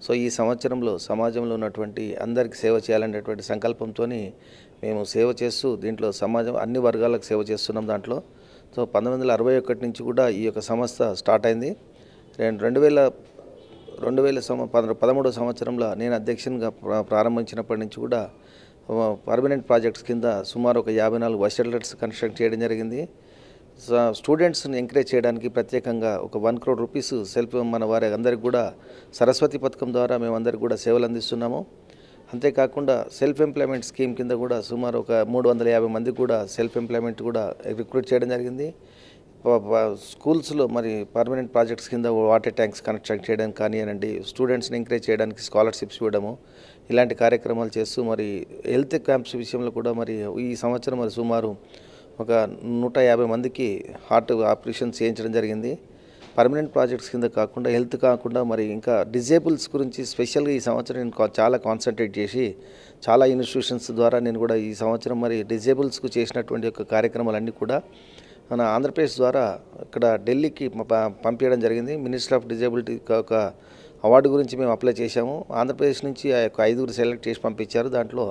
So ఈ సంవత్సరంలో సమాజంలో ఉన్నటువంటి అందరికీ సేవ చేయాలనేటువంటి సంకల్పంతోని మేము సేవ చేస్తూ దీంట్లో సమాజం అన్ని వర్గాలకు సేవ చేస్తున్నాం దాంట్లో. సో 1961 నుంచి కూడా ఈ యొక్క సంస్థ స్టార్ట్ అయింది. 2013 సంవత్సరంలో నేను అధ్యక్షునిగా ప్రారంభించినప్పటి నుంచి కూడా పర్మనెంట్ ప్రాజెక్ట్స్ కింద సుమారు ఒక 54 బస్ షెల్టర్స్ కన్స్ట్రక్ట్ చేయడం జరిగింది. స్టూడెంట్స్ని ఎంకరేజ్ చేయడానికి ప్రత్యేకంగా ఒక 1 crore రూపీస్ సెల్ఫ్ మన వారి అందరికి కూడా సరస్వతి పథకం ద్వారా మేమందరికి కూడా సేవలు అందిస్తున్నాము. అంతేకాకుండా సెల్ఫ్ ఎంప్లాయ్మెంట్ స్కీమ్ కింద కూడా సుమారు ఒక 350 మందికి కూడా సెల్ఫ్ ఎంప్లాయ్మెంట్ కూడా రిక్రూట్ చేయడం జరిగింది. స్కూల్స్లో మరి పర్మనెంట్ ప్రాజెక్ట్స్ కింద వాటర్ ట్యాంక్స్ కన్స్ట్రక్ట్ చేయడానికి కానివ్వండి, స్టూడెంట్స్ని ఎంకరేజ్ చేయడానికి స్కాలర్షిప్స్ ఇవ్వడము, ఇలాంటి కార్యక్రమాలు చేస్తూ మరి హెల్త్ క్యాంప్స్ విషయంలో కూడా మరి ఈ సంవత్సరం మరి సుమారు ఒక 150 మందికి హార్ట్ ఆపరేషన్ చేయించడం జరిగింది. పర్మనెంట్ ప్రాజెక్ట్స్ కింద కాకుండా హెల్త్ కాకుండా మరి ఇంకా డిజేబుల్స్ గురించి స్పెషల్గా ఈ సంవత్సరం నేను చాలా కాన్సన్ట్రేట్ చేసి చాలా ఇన్స్టిట్యూషన్స్ ద్వారా నేను కూడా ఈ సంవత్సరం మరి డిజేబుల్స్కు చేసినటువంటి యొక్క కార్యక్రమాలన్నీ కూడా మన ఆంధ్రప్రదేశ్ ద్వారా ఇక్కడ ఢిల్లీకి పంపించడం జరిగింది. మినిస్టర్ ఆఫ్ డిజేబిలిటీ ఒక అవార్డు గురించి మేము అప్లై చేశాము. ఆంధ్రప్రదేశ్ నుంచి ఆ యొక్క 5 సెలెక్ట్ చేసి పంపించారు. దాంట్లో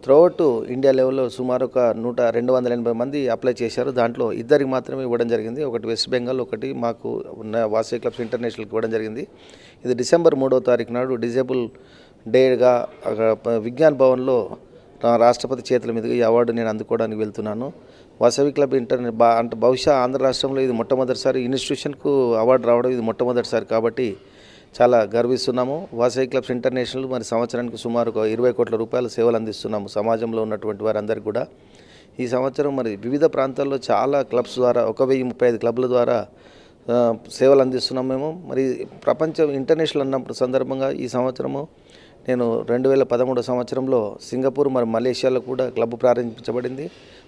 త్రూఅవుట్ ఇండియా లెవెల్లో సుమారు ఒక 280 మంది అప్లై చేశారు. దాంట్లో 2 మాత్రమే ఇవ్వడం జరిగింది. ఒకటి వెస్ట్ బెంగాల్, ఒకటి మాకు వాసవి క్లబ్స్ ఇంటర్నేషనల్కి ఇవ్వడం జరిగింది. ఇది డిసెంబర్ 3వ తారీఖు నాడు డిజేబుల్ డేగా విజ్ఞాన్ భవన్లో రాష్ట్రపతి చేతుల మీదుగా ఈ అవార్డు నేను అందుకోవడానికి వెళ్తున్నాను. వాసవి క్లబ్ అంటే బహుశా ఆంధ్ర రాష్ట్రంలో ఇది మొట్టమొదటిసారి ఇన్స్టిట్యూషన్కు అవార్డు రావడం ఇది మొట్టమొదటిసారి కాబట్టి చాలా గర్విస్తున్నాము. వాసవి క్లబ్స్ ఇంటర్నేషనల్ మరి సంవత్సరానికి సుమారు 20 కోట్ల రూపాయల సేవలు అందిస్తున్నాము సమాజంలో ఉన్నటువంటి వారందరికీ కూడా. ఈ సంవత్సరం మరి వివిధ ప్రాంతాల్లో చాలా క్లబ్స్ ద్వారా 1035 క్లబ్ల ద్వారా సేవలు అందిస్తున్నాం మేము. మరి ప్రపంచం ఇంటర్నేషనల్ అన్నప్పుడు సందర్భంగా ఈ సంవత్సరము నేను 2013 సంవత్సరంలో సింగపూర్ మరి మలేషియాలో కూడా క్లబ్ ప్రారంభించబడింది.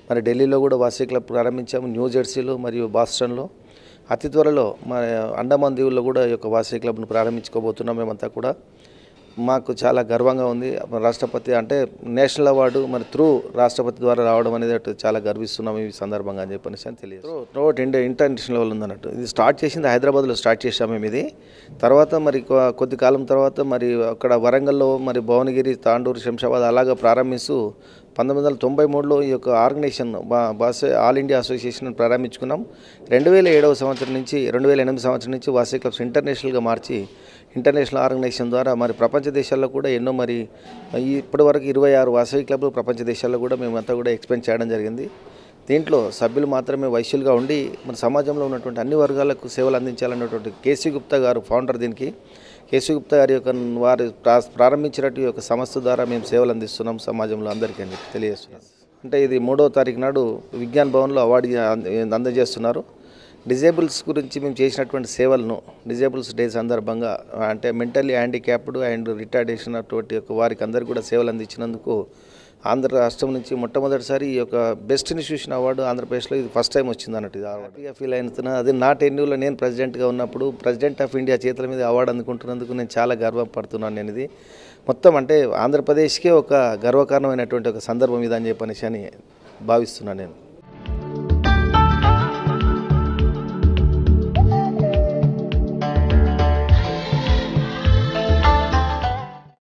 మరి ఢిల్లీలో కూడా వాసవి క్లబ్ ప్రారంభించాము. న్యూ జెర్సీలో మరియు బాస్టన్లో అతి త్వరలో మన అండమాన్ దీవుల్లో కూడా ఈ యొక్క వాసవి క్లబ్ను ప్రారంభించుకోబోతున్నాం. మేమంతా కూడా మాకు చాలా గర్వంగా ఉంది. రాష్ట్రపతి అంటే నేషనల్ అవార్డు మరి త్రూ రాష్ట్రపతి ద్వారా రావడం అనేది చాలా గర్విస్తున్నాం ఈ సందర్భంగా అని చెప్పనేసి తెలియదు. త్రూఅవుట్ ఇంటర్నేషనల్ లెవెల్ ఉందన్నట్టు. ఇది స్టార్ట్ చేసింది హైదరాబాద్లో స్టార్ట్ చేసాము మేము. ఇది తర్వాత మరి కొద్ది కాలం తర్వాత మరి అక్కడ వరంగల్లో మరి భువనగిరి, తాండూరు, శంషాబాద్ అలాగా ప్రారంభిస్తూ 1993లో ఈ యొక్క ఆర్గనైజేషన్ ఆల్ ఇండియా అసోసియేషన్ ప్రారంభించుకున్నాం. 2007 సంవత్సరం నుంచి 2008 సంవత్సరం నుంచి వాసవి క్లబ్స్ ఇంటర్నేషనల్గా మార్చి ఇంటర్నేషనల్ ఆర్గనైజేషన్ ద్వారా మరి ప్రపంచ దేశాల్లో కూడా ఎన్నో మరి ఇప్పటి వరకు 26 వాసవి క్లబ్లు ప్రపంచ దేశాల్లో కూడా మేమంతా కూడా ఎక్స్పెండ్ చేయడం జరిగింది. దీంట్లో సభ్యులు మాత్రమే వైశ్యులుగా ఉండి మన సమాజంలో ఉన్నటువంటి అన్ని వర్గాలకు సేవలు అందించాలన్నటువంటి కేసీ గుప్తా గారు ఫౌండర్. దీనికి కేసీ గుప్తా గారి యొక్క వారు ప్రారంభించినట్టు యొక్క సంస్థ ద్వారా మేము సేవలు అందిస్తున్నాం సమాజంలో అందరికీ అని తెలియజేస్తున్నాం. అంటే ఇది 3వ తారీఖు నాడు విజ్ఞాన్ భవన్లో అవార్డు అందజేస్తున్నారు. డిజేబుల్స్ గురించి మేము చేసినటువంటి సేవలను డిజేబుల్స్ డే సందర్భంగా అంటే మెంటల్లీ హ్యాండిక్యాప్డ్ అండ్ రిటార్డేషన్ అటువంటి యొక్క వారికి అందరికీ కూడా సేవలు అందించినందుకు ఆంధ్ర రాష్ట్రం నుంచి మొట్టమొదటిసారి ఈ యొక్క బెస్ట్ ఇన్స్టిట్యూషన్ అవార్డు ఆంధ్రప్రదేశ్లో ఇది ఫస్ట్ టైం వచ్చింది అన్నట్టు. ఇది హ్యాపీగా ఫీల్ అయిన అది నా టెన్యూర్లో నేను ప్రెసిడెంట్గా ఉన్నప్పుడు ప్రెసిడెంట్ ఆఫ్ ఇండియా చేతుల మీద అవార్డు అందుకుంటున్నందుకు నేను చాలా గర్వపడుతున్నాను. నేను ఇది మొత్తం అంటే ఆంధ్రప్రదేశ్కే ఒక గర్వకారణమైనటువంటి ఒక సందర్భం ఇది అని చెప్పనేసి అని భావిస్తున్నాను నేను.